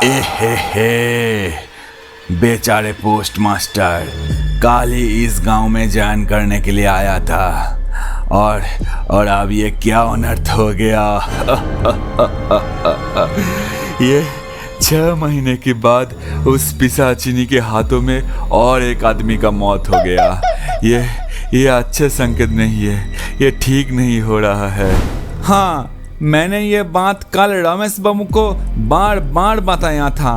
हे बेचारे post master कल ही इस गांव में ज्वाइन करने के लिए आया था और अब ये क्या अनर्थ हो गया। ये 6 महीने के बाद उस पिशाचिनी के हाथों में और एक आदमी का मौत हो गया। ये अच्छे संकेत नहीं है, ये ठीक नहीं हो रहा है। हाँ, मैंने ये बात कल रमेश बाबू को बार बार बताया था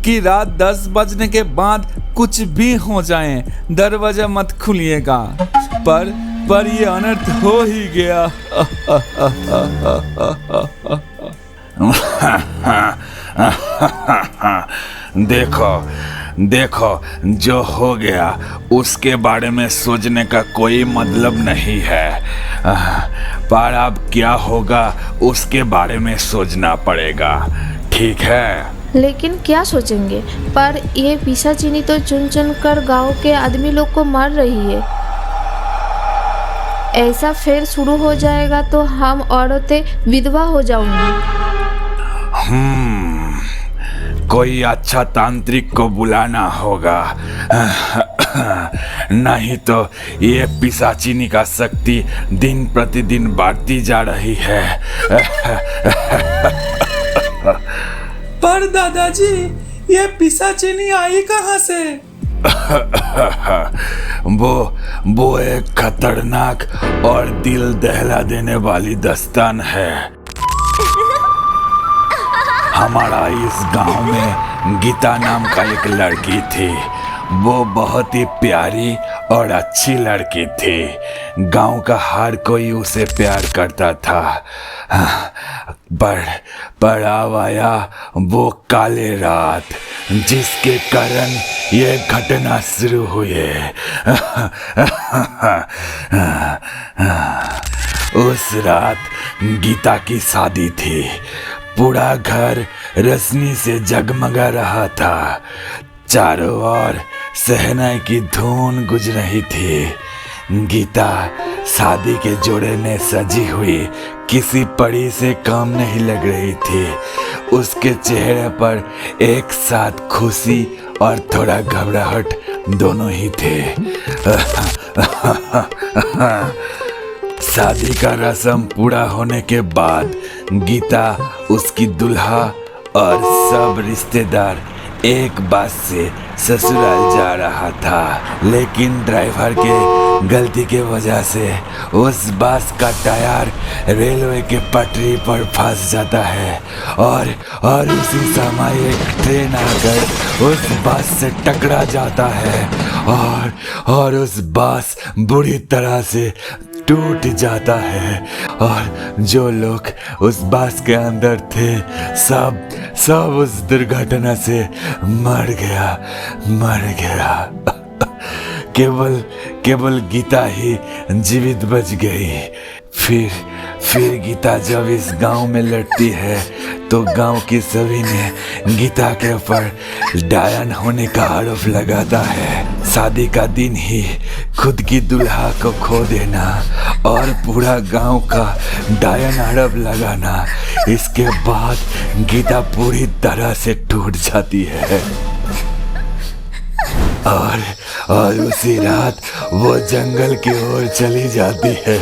कि रात 10 बजने के बाद कुछ भी हो जाए दरवाजा मत खुलिएगा, पर ये अनर्थ हो ही गया। देखो जो हो गया उसके बारे में सोचने का कोई मतलब नहीं है, पर अब क्या होगा उसके बारे में सोचना पड़ेगा, ठीक है? लेकिन क्या सोचेंगे? पर ये पिशाचिनी तो चुन चुन कर गांव के आदमी लोग को मार रही है। ऐसा फिर शुरू हो जाएगा तो हम औरतें विधवा हो जाऊंगी। कोई अच्छा तांत्रिक को बुलाना होगा, नहीं तो ये पिशाचिनी का शक्ति दिन प्रतिदिन बढ़ती जा रही है। पर दादाजी, ये पिशाचिनी आई कहाँ से? वो एक खतरनाक और दिल दहला देने वाली दास्तान है। हमारा इस गांव में गीता नाम का एक लड़की थी। वो बहुत ही प्यारी और अच्छी लड़की थी। गांव का हर कोई उसे प्यार करता था। पर अब आया वो काले रात, जिसके कारण ये घटना शुरू हुई। उस रात गीता की शादी थी। पूरा घर रोशनी से जगमगा रहा था। चारों ओर शहनाई की धुन गूंज रही थी। गीता शादी के जोड़े में सजी हुई किसी परी से कम नहीं लग रही थी। उसके चेहरे पर एक साथ खुशी और थोड़ा घबराहट दोनों ही थे। शादी का रस्म पूरा होने के बाद गीता, उसकी दुल्हा और सब रिश्तेदार एक बस से ससुराल जा रहा था, लेकिन ड्राइवर के गलती के वजह से उस बस का टायर रेलवे के पटरी पर फंस जाता है और उसी समय एक ट्रेन आकर उस बस से टकरा जाता है और उस बस बुरी तरह से टूट जाता है और जो लोग उस बस के अंदर थे सब उस दुर्घटना से मर गया। केवल गीता ही जीवित बच गई। फिर गीता जब इस गांव में लौटती है तो गांव के सभी ने गीता के ऊपर डायन होने का आरोप लगाता है। शादी का दिन ही खुद की दुल्हा को खो देना और पूरा गांव का डायन आरोप लगाना, इसके बाद गीता पूरी तरह से टूट जाती है और उसी रात वो जंगल की ओर चली जाती है।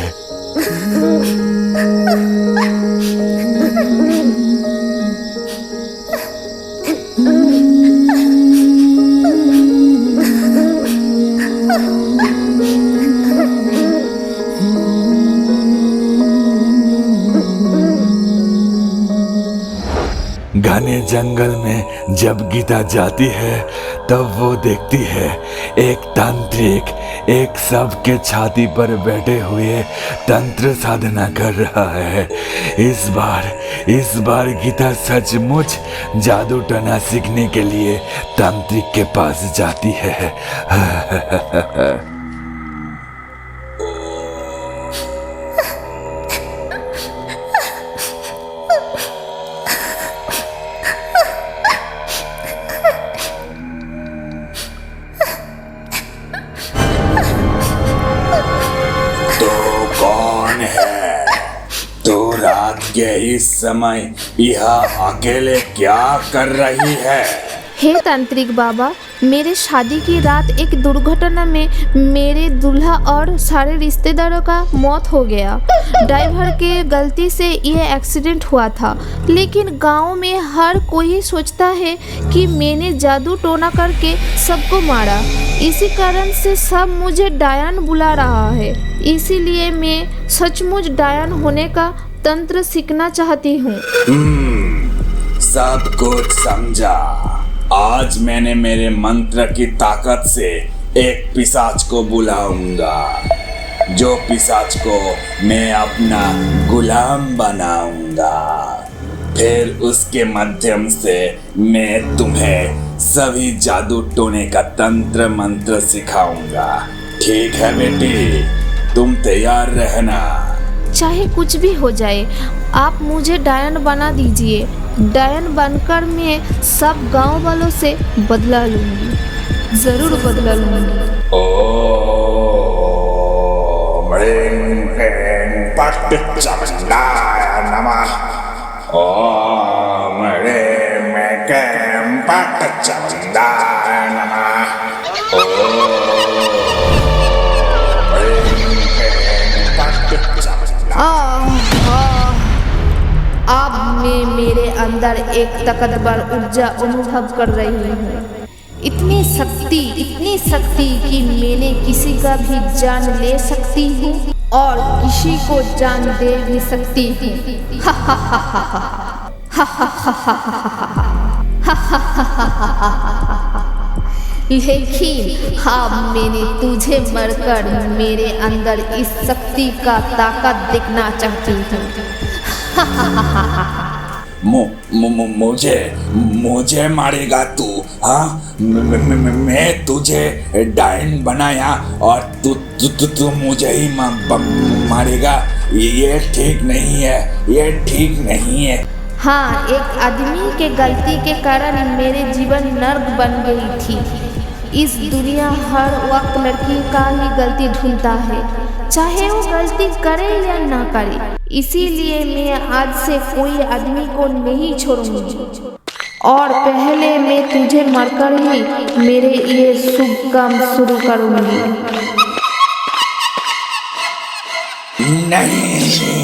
घने जंगल में जब गीता जाती है तब वो देखती है एक तांत्रिक एक सबके छाती पर बैठे हुए तंत्र साधना कर रहा है। इस बार गीता सचमुच जादू टना सीखने के लिए तांत्रिक के पास जाती है। ये इस समय यह अकेले क्या कर रही है? हे तांत्रिक बाबा, मेरे शादी की रात एक दुर्घटना में मेरे दूल्हा और सारे रिश्तेदारों का मौत हो गया। ड्राइवर के गलती से ये एक्सीडेंट हुआ था, लेकिन गांव में हर कोई सोचता है कि मैंने जादू टोना करके सबको मारा। इसी कारण से सब मुझे डायन बुला रहा है। इसीलिए मैं सचमुच डायन होने का तंत्र सीखना चाहती हूँ। सब कुछ समझा। आज मैंने मेरे मंत्र की ताकत से एक पिशाच को बुलाऊंगा, जो पिशाच को मैं अपना गुलाम बनाऊंगा। फिर उसके माध्यम से मैं तुम्हें सभी जादू टोने का तंत्र मंत्र सिखाऊंगा। ठीक है बेटी, तुम तैयार रहना। चाहे कुछ भी हो जाए, आप मुझे डायन बना दीजिए। डायन बनकर मैं सब गांव वालों से बदला लूंगी, जरूर बदला लूंगी। ओम ह्रीं क्लीं पट्टचामुण्डाय नमः। ओम ह्रीं क्लीं पट्टचामुण्डाय नमः। अब मैं मेरे अंदर एक ताकतवर ऊर्जा अनुभव कर रही हूँ। इतनी शक्ति कि मैंने किसी का भी जान ले सकती हूँ और किसी को जान दे भी सकती हूँ। लेकिन अब मैंने तुझे मरकर मेरे अंदर इस शक्ति का ताकत देखना चाहती हूँ। मुझे मारेगा तू? हाँ, मैं तुझे डायन बनाया और तू मुझे ही मारेगा? ये ठीक नहीं है, ये ठीक नहीं है। हाँ, एक आदमी के गलती के कारण मेरे जीवन नर्क बन गई थी। इस दुनिया हर वक्त लड़की का ही गलती ढूंढता है, चाहे वो गलती करे या ना करे। इसीलिए मैं आज से कोई आदमी को नहीं छोड़ूंगी और पहले मैं तुझे मारकर ही मेरे ये शुभ काम शुरू करूंगी। नहीं।